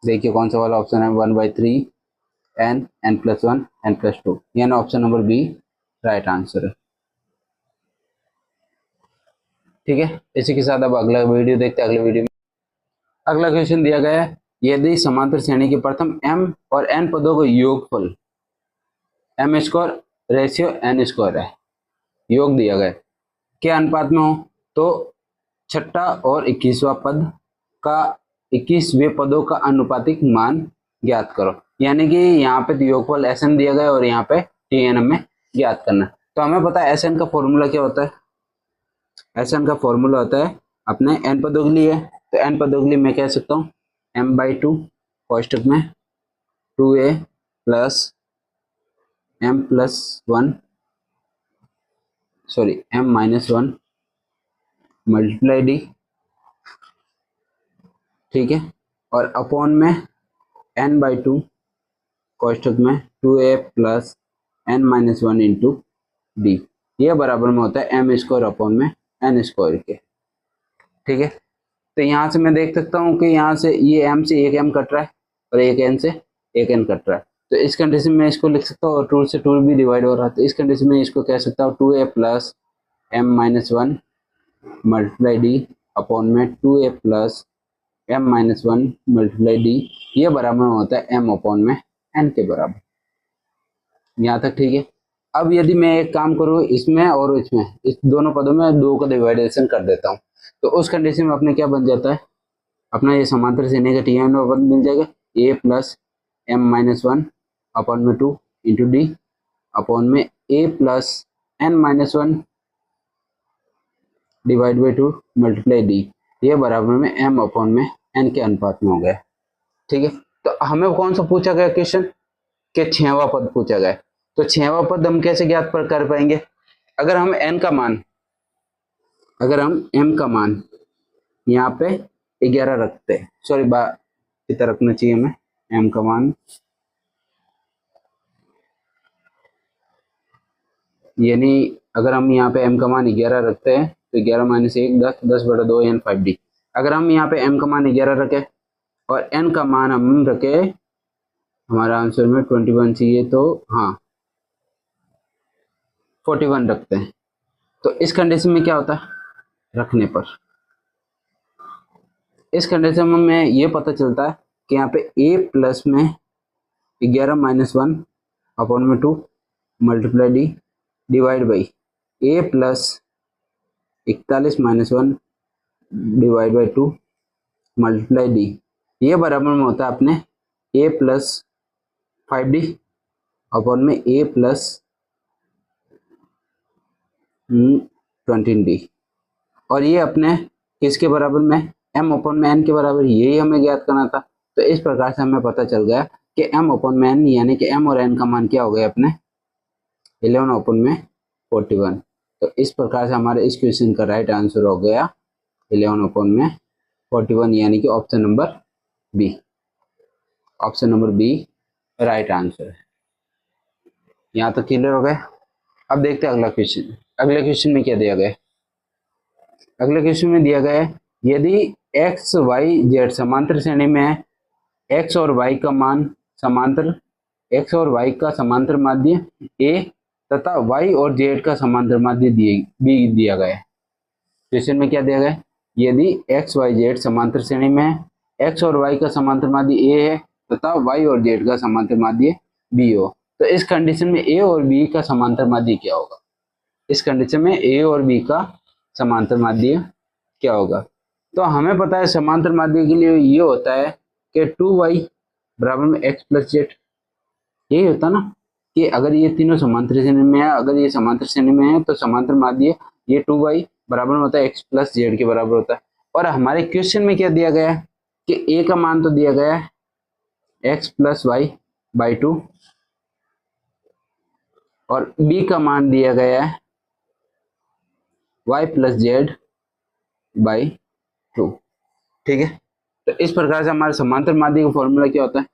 देखिए कौन सा वाला ऑप्शन है, 1/3 n n plus one n plus 2, यानी option number b right answer है। ठीक है, इसी के साथ अब अगला वीडियो देखते हैं। अगले वीडियो में अगला क्वेश्चन दिया गया है, यदि समांतर श्रेणी के प्रथम m और n पदों का योगफल m square ratio n square है, योग दिया गया क्या अनुपात में हो, तो छठा और 21वां पद का 21वें पदों का अनुपातिक मान ज्ञात करो। यानी कि यहाँ पे योगफल Sn दिया गया और यहाँ पे Tn में ज्ञात करना। तो हमें पता है Sn का फॉर्मूला क्या होता है, Sn का फॉर्मूला होता है अपने n पदों के लिए, तो n पदों के लिए मैं कह सकता हूँ m/2 कोष्टक में 2a plus m plus one, sorry m minus one multiply D. ठीक है, और अपॉन में n/2 कोष्टक में 2a plus n minus one into D, यह बराबर में होता है m स्क्वायर अपॉन में n स्क्वायर के। ठीक है, तो यहाँ से मैं देख सकता हूँ कि यहाँ से ये m से एक m कट रहा है और एक n से एक n कट रहा है, तो इस कंडीशन में इसको लिख सकता हूँ, और 2 से 2 भी डिवाइड हो रहा है, तो इस कंडीशन में इसको कह सकता हूँ 2a plus m minus one multiply D upon में 2a plus m minus one multiply d, ये बराबर में होता है m अपॉन में n के बराबर। यहाँ तक ठीक है। अब यदि मैं एक काम करूँ इसमें और इसमें, इस दोनों पदों में 2 का डिवाइडेशन कर देता हूँ, तो उस कंडीशन में अपने क्या बन जाता है, अपना ये समांतर श्रेणी का टी एन पद मिल जाएगा, a plus m minus 1 upon में 2 इंटू डी अपॉन में a plus n minus 1 divide by 2 multiply d, ये बराबर में एम अपॉन में एन के अनुपात में हो गया। ठीक है, तो हमें कौन सा पूछा गया क्वेश्चन के 6वां पद पूछा गया, तो 6वां पद हम कैसे ज्ञात कर पाएंगे, अगर हम एन का मान, अगर हम एम का मान यहाँ पे 11 रखते हैं, सॉरी इतना रखना चाहिए हमें, एम का मान यानी अगर हम यहाँ पे एम का मान 11 रखते हैं तो 11 माइनस 1 10, 10 बटा 2 यानी 5d। अगर हम यहाँ पे एम का मान 11 रखे और एन का मान हम रखे, हमारा आंसर में 21 चाहिए, तो हाँ 41 रखते हैं, तो इस कंडीशन में क्या होता है, रखने पर इस कंडीशन में हमें ये पता चलता है कि यहाँ पे a प्लस में 11 माइनस 1 अपॉन में 2 multiply D divide by a plus 41 minus 1 divide by 2 multiply d, ये बराबर में होता है अपने a प्लस 5d अपॉन में a प्लस 20d, और ये अपने किसके बराबर में, m अपॉन में n के बराबर, यही हमें ज्ञात करना था। तो इस प्रकार से हमें पता चल गया कि m अपॉन में n यानी कि m और n का मान क्या हो गया अपने 11 अपॉन में 41। तो इस प्रकार से हमारे इस क्वेश्चन का राइट आंसर हो गया 11 अपॉन में 41, यानी कि option number b, option number b right answer है। यहाँ तक क्लियर हो गया। अब देखते हैं अगला क्वेश्चन। अगले क्वेश्चन में क्या दिया गया है, अगले क्वेश्चन में दिया गया है यदि एक्स वाई जेड समांतर श्रेणी में है, एक्स और वाई का मान समांतर, एक्स और वाई का समांतर माध्य ए तथा वाई और जेड का समांतर माध्य बी दिया गया है। क्वेश्चन में क्या दिया गया है, यदि एक्स वाई जेड समांतर श्रेणी में है, एक्स और वाई का समांतर माध्य ए है तथा वाई और जेड का समांतर माध्य बी हो, तो इस कंडीशन में ए और बी का समांतर माध्य क्या होगा, इस कंडीशन में ए और बी का समांतर माध्य क्या होगा। तो हमें पता है समांतर माध्य के लिए ये होता है कि 2y बराबर में x प्लस जेड, यही होता ना कि अगर ये तीनों समांतर श्रेणी में है, अगर ये समांतर श्रेणी में है तो समांतर माध्य ये 2y बराबर में होता है x प्लस जेड के बराबर होता है। और हमारे क्वेश्चन में क्या दिया गया है कि a का मान तो दिया गया है x प्लस वाई बाई 2 और b का मान दिया गया है y प्लस जेड बाई 2। ठीक है, तो इस प्रकार से हमारे समांतर माध्य का फॉर्मूला क्या होता है,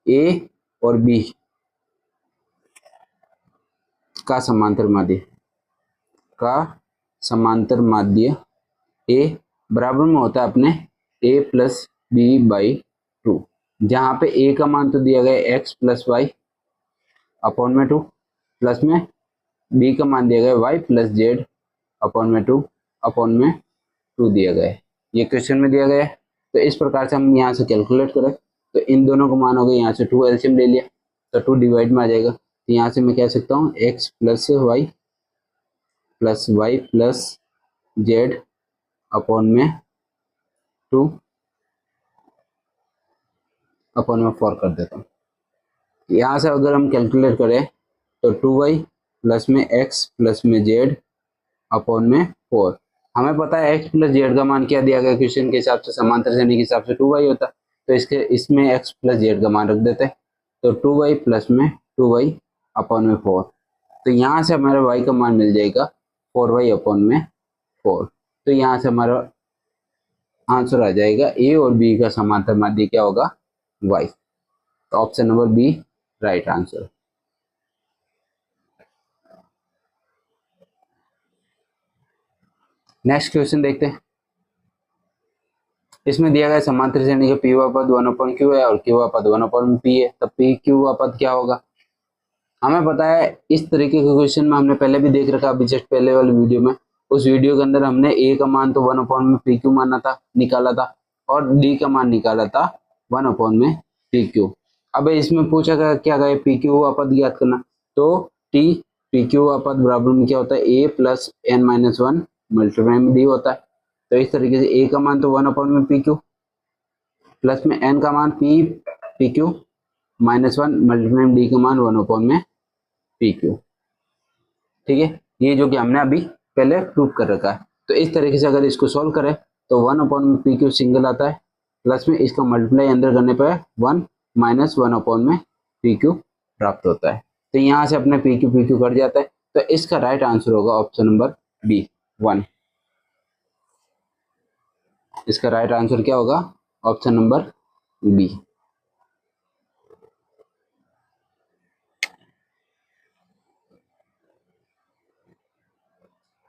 a और b का समांतर माध्य a बराबर में होता है अपने a प्लस बी बाई 2, जहाँ पे a का मान तो दिया गया है x प्लस वाई अपॉन में 2 प्लस में b का मान दिया गया है y प्लस जेड अपॉन में 2 अपॉन में 2 दिया गया है, ये क्वेश्चन में दिया गया है। तो इस प्रकार से हम यहाँ से कैलकुलेट करें तो इन दोनों को मान हो गए, यहाँ से 2 एलसीएम ले लिया तो 2 डिवाइड में आ जाएगा, तो यहाँ से मैं कह सकता हूँ x plus y plus z upon में 2 अपॉन में 4 कर देता हूँ। यहाँ से अगर हम कैलकुलेट करें तो 2y प्लस में x प्लस में जेड अपॉन में 4, हमें पता है x प्लस जेड का मान क्या दिया गया क्वेश्चन के हिसाब से, समांतर श्रेणी के हिसाब से 2y होता है, तो इसमें x प्लस जेड का मान रख देते हैं, तो 2y प्लस में 2y अपॉन में 4, तो यहाँ से हमारे y का मान मिल जाएगा 4y अपॉन में 4। तो यहाँ से हमारा आंसर आ जाएगा a और b का समांतर माध्य क्या होगा y, तो option number b right answer. Next question देखते हैं। इसमें दिया गया समांतर श्रेणी का पी पद 1/q है और क्यू पद 1/p है, तब पी क्यू पद क्या होगा। हमें पता है इस तरीके के क्वेश्चन में हमने पहले भी देख रखा, अभी जस्ट पहले वाले वीडियो में, उस वीडियो के अंदर हमने a का मान तो 1/pq माना था, निकाला था, और d का मान निकाला था 1/pq। अब इसमें पूछा गया क्या गया, pq पद ज्ञात करना, तो t पी क्यू का पद बराबर में क्या होता है, a plus n minus one multiply में डी होता है। तो इस तरीके से ए का मान तो 1 अपॉन में पी क्यू, प्लस में एन का मान P q minus one multiply में डी का मान 1 अपॉन में पी क्यू। ठीक है, ये जो कि हमने अभी पहले प्रूव कर रखा है। तो इस तरीके से अगर इसको सॉल्व करें तो 1 अपॉन में पी क्यू सिंगल आता है, प्लस में इसका मल्टीप्लाई अंदर करने पर 1 माइनस 1 अपॉन में पी क्यू प्राप्त होता है। तो यहाँ से अपने पी क्यू कट जाता है। तो इसका राइट आंसर होगा ऑप्शन नंबर बी 1। इसका राइट आंसर क्या होगा, ऑप्शन नंबर बी।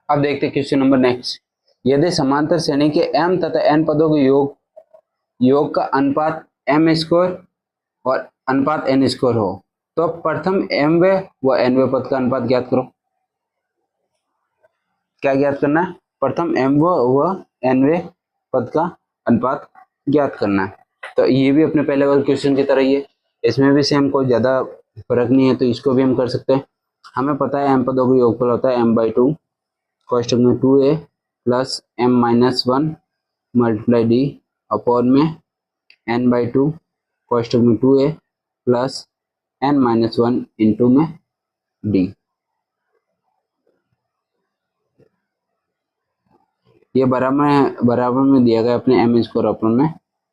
अब देखते हैं क्वेश्चन नंबर नेक्स्ट। यदि समांतर श्रेणी के m तथा n पदों के योग का अनुपात m स्क्वायर और अनुपात n स्क्वायर हो तो प्रथम mवे व nवे पद का अनुपात ज्ञात करो। क्या ज्ञात करना है, प्रथम mवे व nवे पद का अनुपात ज्ञात करना है। तो ये भी अपने पहले वाले क्वेश्चन की तरह ही है, इसमें भी सेम कोई ज्यादा फर्क नहीं है, तो इसको भी हम कर सकते हैं। हमें पता है m पदों का योगफल होता है m/2 कोष्टक में 2a plus m minus 1 multiply D upon में n/2 कोष्टक में 2a plus n minus 1 into में d। ये बराबर में दिया गया अपने m स्क्वायर अपॉन में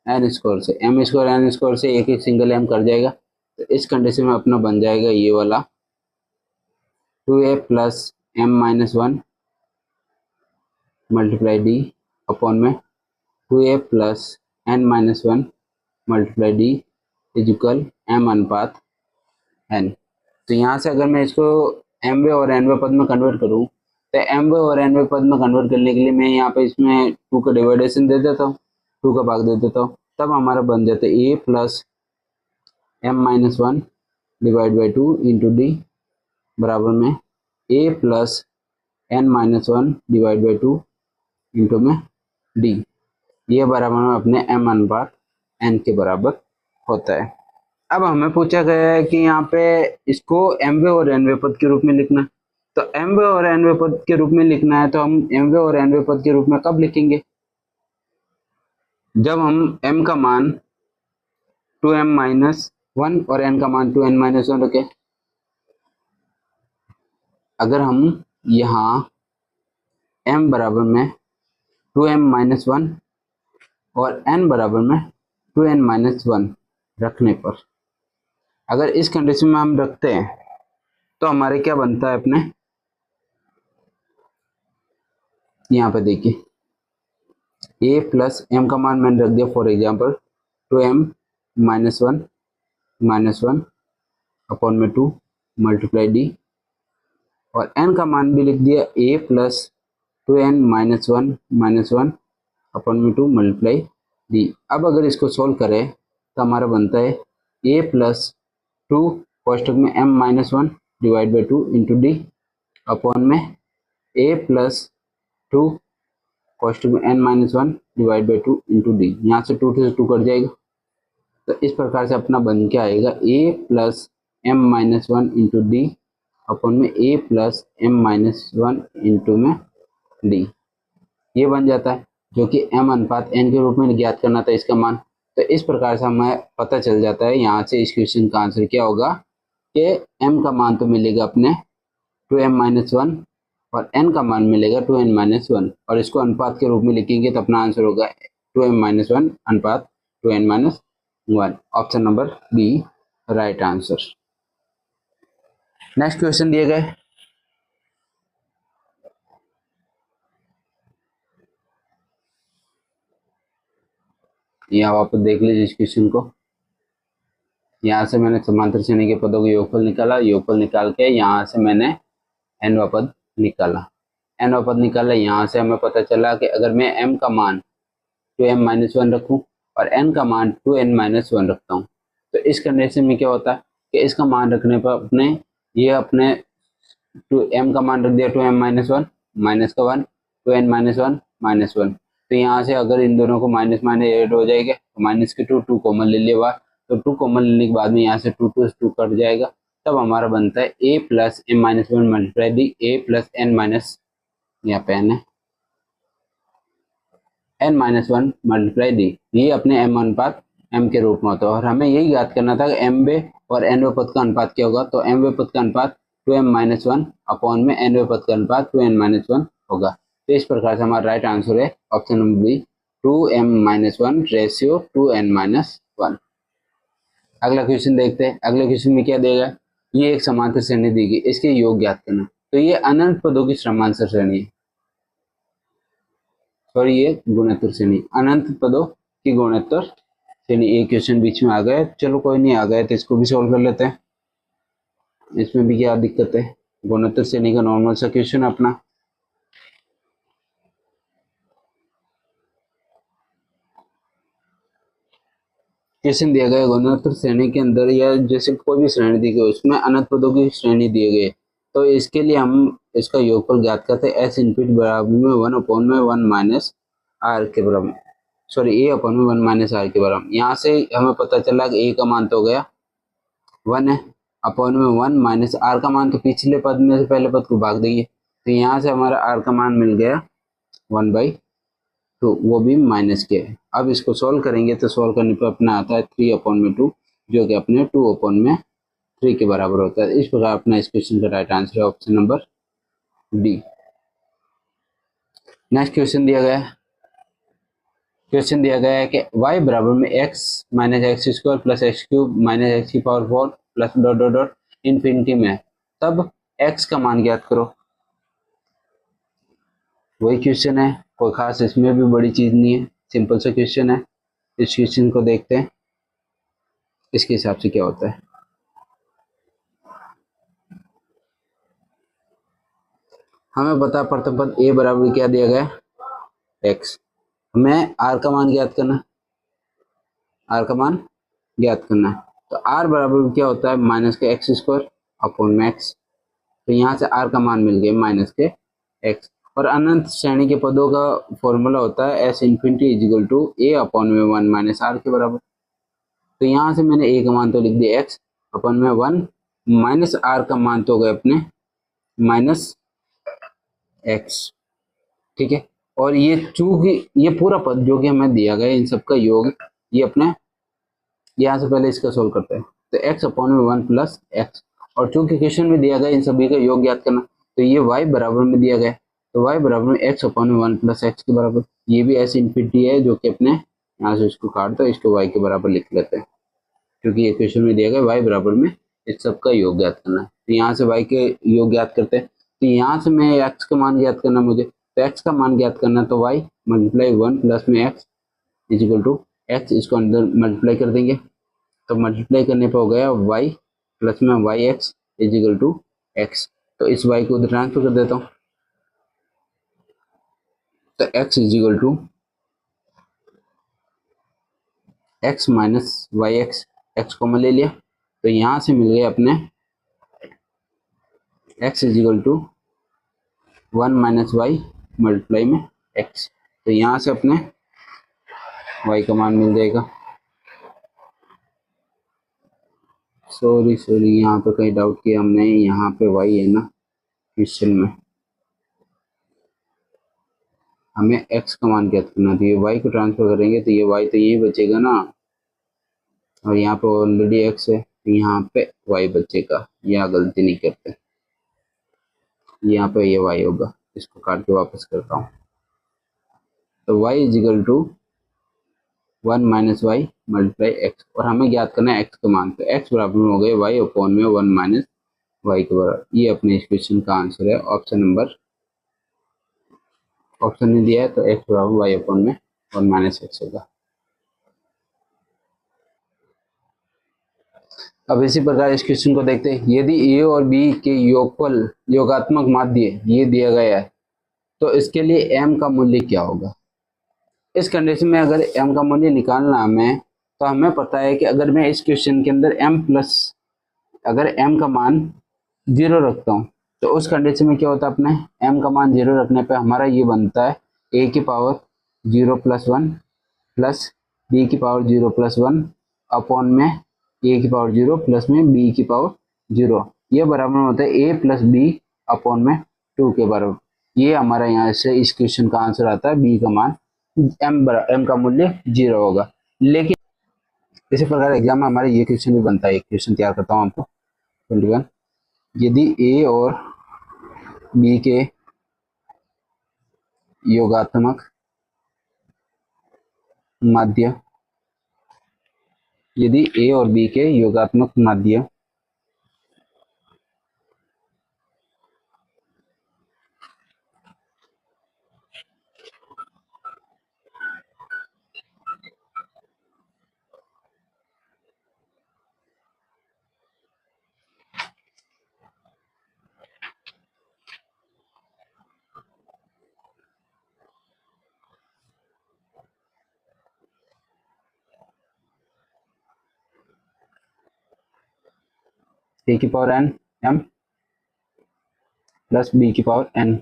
n स्क्वायर से। m स्क्वायर n स्क्वायर से एक एक सिंगल m कर जाएगा, तो इस कंडीशन में अपना बन जाएगा ये वाला 2a plus m minus 1 multiply D upon में 2a plus n minus 1 multiply D is equal m अनुपात n। तो यहाँ से अगर मैं इसको mवे और nवे पद में कन्वर्ट करूँ तो mवे और nवे पद में कन्वर्ट करने के लिए मैं यहाँ पे इसमें 2 का डिवाइडेशन दे देता हूँ, 2 का भाग दे देता हूँ, तब हमारा बन जाता है a plus m minus 1 divide by 2 into D बराबर में a plus n minus 1 divide by 2 into में डी। ये बराबर में अपने m अनुपात n के बराबर होता है। अब हमें पूछा गया है कि यहाँ पे इसको mवे और nवे पद के रूप में लिखना, तो mवे और nवे पद के रूप में लिखना है तो हम mवे और nवे पद के रूप में कब लिखेंगे, जब हम m का मान 2m माइनस 1 और n का मान 2n माइनस 1 रखें। अगर हम यहाँ m बराबर में 2m माइनस 1 और n बराबर में 2n माइनस 1 रखने पर, अगर इस कंडीशन में हम रखते हैं तो हमारे क्या बनता है, अपने यहाँ पे देखिए a प्लस m का मान मैंने रख दिया for example 2m minus 1 upon में 2 मल्टीप्लाई डी, और n का मान भी लिख दिया a plus 2n minus 1 upon में 2 मल्टीप्लाई डी। अब अगर इसको सोल्व करें तो हमारा बनता है a प्लस 2 कोष्टक में m minus 1 divide by 2 into d upon में a प्लस 2 कोष्टक में n minus 1 divide by 2 into D. यहाँ से 2 से 2 कट जाएगा, तो इस प्रकार से अपना बन के आएगा a plus m minus 1 into d upon में a plus m minus 1 into में डी। ये बन जाता है, जो कि m अनुपात n के रूप में ज्ञात करना था इसका मान। तो इस प्रकार से हमें पता चल जाता है यहाँ से इस क्वेश्चन का आंसर क्या होगा कि m का मान तो मिलेगा अपने 2m माइनस 1 और n का मान मिलेगा 2n माइनस 1, और इसको अनुपात के रूप में लिखेंगे तो अपना आंसर होगा 2m माइनस 1 अनुपात 2n minus 1। Option number b right answer. Next question दिए गए, यहाँ वापस देख लीजिए इस क्वेश्चन को। यहाँ से मैंने समांतर श्रेणी के पदों का योगफल निकाला, योगफल निकाल के यहाँ से मैंने nवा पद निकाला, nवा पद निकाला। यहाँ से हमें पता चला कि अगर मैं m का मान 2m माइनस 1 रखूँ और n का मान 2n माइनस 1 रखता हूँ, तो इस कंडीशन में क्या होता है कि इसका मान रखने पर अपने 2m का मान रख दिया 2m माइनस 1 माइनस का 1 2n माइनस 1 माइनस 1। तो यहाँ से अगर इन दोनों को माइनस माइनस ऐड हो जाएगा, तो माइनस के 2 कॉमन ले लिया बाहर, तो 2 कॉमन लेने के बाद में यहाँ से 2 2 कट जाएगा, तब हमारा बनता है a plus m minus one multiply the a plus n minus, यहाँ पे n है, n minus one multiply d, ये अपने m अनुपात m के रूप में होता है। और हमें यही याद करना था कि m वे और n वे पद का अनुपात क्या होगा, तो m वे पद का अनुपात 2m माइनस वन अपॉन में n वे पद का अनुपात 2n माइनस वन होगा। तो इस प्रकार से हमारा राइट आंसर है option number b, 2m minus one ratio 2n minus one. अगला क्वेश्चन देखते हैं। अगले क्वेश्चन में क्या देगा, ये एक समांतर श्रेणी दी गई, इसके योग ज्ञात करना। तो ये अनंत पदों की समांतर श्रेणी है, सॉरी ये गुणोत्तर श्रेणी, अनंत पदों की गुणोत्तर श्रेणी। एक क्वेश्चन बीच में आ गया, चलो कोई नहीं, आ गया तो इसको भी सोल्व कर लेते हैं। इसमें भी क्या दिक्कत है, गुणोत्तर श्रेणी का नॉर्मल सा क्वेश्चन अपना। क्वेश्चन दिया गया गुणोत्तर श्रेणी के अंदर या जैसे कोई भी श्रेणी दी गई उसमें अनंत पदों की श्रेणी दिए गए, तो इसके लिए हम इसका योगफल ज्ञात करते हैं। एस इनफिनिटी बराबर में 1 अपॉन में 1 माइनस आर के बराबर, सॉरी ए अपॉन में 1 माइनस आर के बराबर। यहाँ से हमें पता चला कि ए का मान तो हो गया 1 है, अपॉन में 1 माइनस आर का मान तो पिछले पद में से पहले पद को भाग देंगे, तो यहाँ से हमारा आर का मान मिल गया 1/2, वो भी माइनस के है। अब इसको सॉल्व करेंगे तो सॉल्व करने पर अपना आता है 3 अपॉन में 2, जो कि अपने 2 अपॉन में 3 के बराबर होता है। इस प्रकार अपना इस क्वेश्चन का राइट आंसर है option number D. Next question दिया गया है, क्वेश्चन दिया गया है कि y बराबर में x minus x square plus x cube minus x की power 4 plus dot dot dot infinity में है, तब x का मान ज्ञात करो। वही क्वेश्चन है, कोई खास इसमें भी बड़ी चीज नहीं है, सिंपल सा क्वेश्चन है। इस क्वेश्चन को देखते हैं इसके हिसाब से क्या होता है। हमें बता प्रथम पद a बराबर क्या दिया गया x, हमें r का मान ज्ञात करना, r का मान ज्ञात करना है। तो r बराबर क्या होता है माइनस के एक्स स्क्वायर अपॉन में x, तो यहाँ से r का मान मिल गया माइनस के x। और अनंत श्रेणी के पदों का फॉर्मूला होता है s infinity is equal to a upon में 1 माइनस आर के बराबर। तो यहाँ से मैंने a का मान तो लिख दिया x अपॉन में 1 माइनस आर का मान तो हो गया अपने माइनस x, ठीक है। और ये चूंकि ये पूरा पद जो कि हमें दिया गया इन सबका योग, ये अपने यहाँ से पहले इसका सोल्व करते हैं, तो x अपॉन में 1 प्लस एक्स, और चूंकि क्वेश्चन में दिया गया इन सभी का योग ज्ञात करना, तो ये y बराबर में दिया गया, तो y बराबर में x अपॉन में 1 प्लस एक्स के बराबर। ये भी एस इन्फिनिटी है जो कि अपने यहाँ से इसको काट दो, इसको y के बराबर लिख लेते हैं, क्योंकि ये क्वेश्चन में दिया गया y बराबर में इस सबका योग ज्ञात करना है। तो यहाँ से y के योग ज्ञात करते हैं, तो यहाँ से मैं x का मान ज्ञात करना मुझे, तो x का मान ज्ञात करना, तो y मल्टीप्लाई 1 प्लस में x is equal to x, इसको अंदर मल्टीप्लाई कर देंगे, तो मल्टीप्लाई करने पर हो गया y प्लस में y x is equal to x. तो इस y को उधर ट्रांसफर कर देता हूँ, तो x is equal to x minus y x, x को मैं ले लिया, तो यहाँ से मिल गया अपने x is equal to 1 minus y multiply में x। तो यहाँ से अपने y का मान मिल जाएगा। सॉरी यहाँ पे कहीं डाउट किया हमने, यहाँ पे y है ना क्वेश्चन में, हमें x का मान ज्ञात करना, तो ये y को ट्रांसफर करेंगे तो ये y तो यही बचेगा ना, और यहाँ पे ऑलरेडी x है, तो यहाँ पे y बचेगा, यहाँ गलती नहीं करते, यहाँ पे ये y होगा, इसको काट के वापस करता हूँ, तो y is equal to 1 minus y multiply x, और हमें ज्ञात करना है x का मान, तो x बराबर हो गए y अपॉन में 1 माइनस वाई के बराबर। ये अपने इस क्वेश्चन का आंसर है ऑप्शन नंबर, ऑप्शन नहीं दिया है तो x बराबर वाई अपॉन में 1 माइनस एक्स होगा। अब इसी प्रकार इस क्वेश्चन को देखते हैं, यदि a और b के योगफल योगात्मक माध्य ये दिया गया है, तो इसके लिए m का मूल्य क्या होगा। इस कंडीशन में अगर m का मूल्य निकालना हमें, तो हमें पता है कि अगर मैं इस क्वेश्चन के अंदर अगर m का मान 0 रखता हूँ, तो उस कंडीशन में क्या होता है, अपने m का मान 0 रखने पे हमारा ये बनता है a की पावर 0 प्लस 1 प्लस b की पावर 0 प्लस 1 अपॉन में a की पावर 0 प्लस में b की पावर 0, ये बराबर होता है ए प्लस बी अपॉन में 2 के बराबर। ये हमारा यहाँ से इस क्वेश्चन का आंसर आता है बी का मान एम का मूल्य 0 होगा। लेकिन इसी प्रकार एग्जाम में हमारे ये क्वेश्चन भी बनता है। एक क्वेश्चन तैयार करता हूँ आपको 21, यदि ए और बी के योगात्मक माध्य, यदि ए और बी के योगात्मक माध्य ए की power n m plus b की पावर एन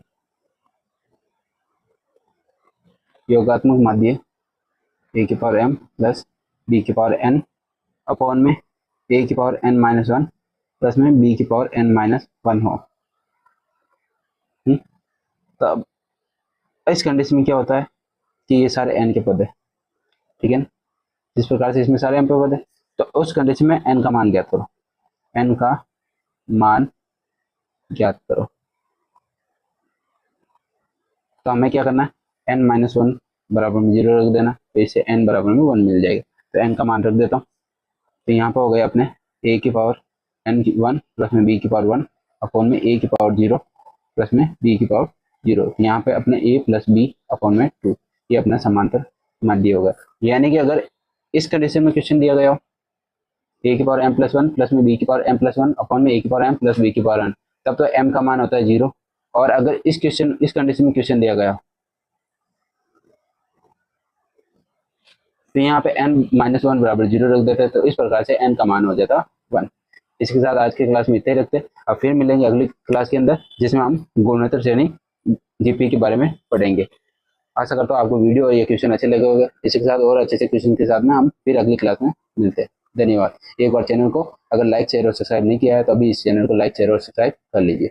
योगात्मक माध्य ए की पावर एम प्लस बी की पावर एन अपॉन में ए की पावर एन माइनस 1 प्लस में बी की पावर एन माइनस 1 हो। तब इस कंडीशन में क्या होता है कि ये सारे एन के पद है, ठीक है। जिस प्रकार से इसमें सारे एन पे पद है, तो उस कंडीशन में एन का मान ज्ञात करो, एन का मान ज्ञात करो। तो हमें क्या करना है, एन माइनस 1 बराबर में 0 रख देना, तो इससे एन बराबर में 1 मिल जाएगा। तो एन का मान रख देता हूँ, तो यहाँ पर हो गया अपने ए की पावर एन की 1 प्लस में बी की पावर 1 अपॉन में ए की पावर 0 प्लस में बी की पावर 0। यहाँ पे अपने ए प्लस बी अपॉन में 2, ये अपना समांतर माध्य होगा। यानी कि अगर इस कंडीशन में क्वेश्चन दिया गया हो ए की पावर एम प्लस 1 प्लस में बी की पावर एम प्लस 1 अपॉन में ए की पावर एम प्लस बी की पावर एन, तब तो एम का मान होता है 0। और अगर इस कंडीशन में क्वेश्चन दिया गया तो यहाँ पे n माइनस 1 बराबर 0 रख देते हैं, तो इस प्रकार से n का मान हो जाता 1। इसके साथ आज के क्लास में इतने ही रखते हैं। अब फिर मिलेंगे अगली क्लास के अंदर, जिसमें हम गुणोत्तर श्रेणी जीपी के बारे में पढ़ेंगे। आशा करता हूँ आपको वीडियो और ये क्वेश्चन अच्छे लगे होंगे। इसी के साथ और अच्छे क्वेश्चन के साथ में हम फिर अगली क्लास में मिलते हैं। धन्यवाद। एक बार चैनल को अगर लाइक शेयर और सब्सक्राइब नहीं किया है तो अभी इस चैनल को लाइक शेयर और सब्सक्राइब कर लीजिए।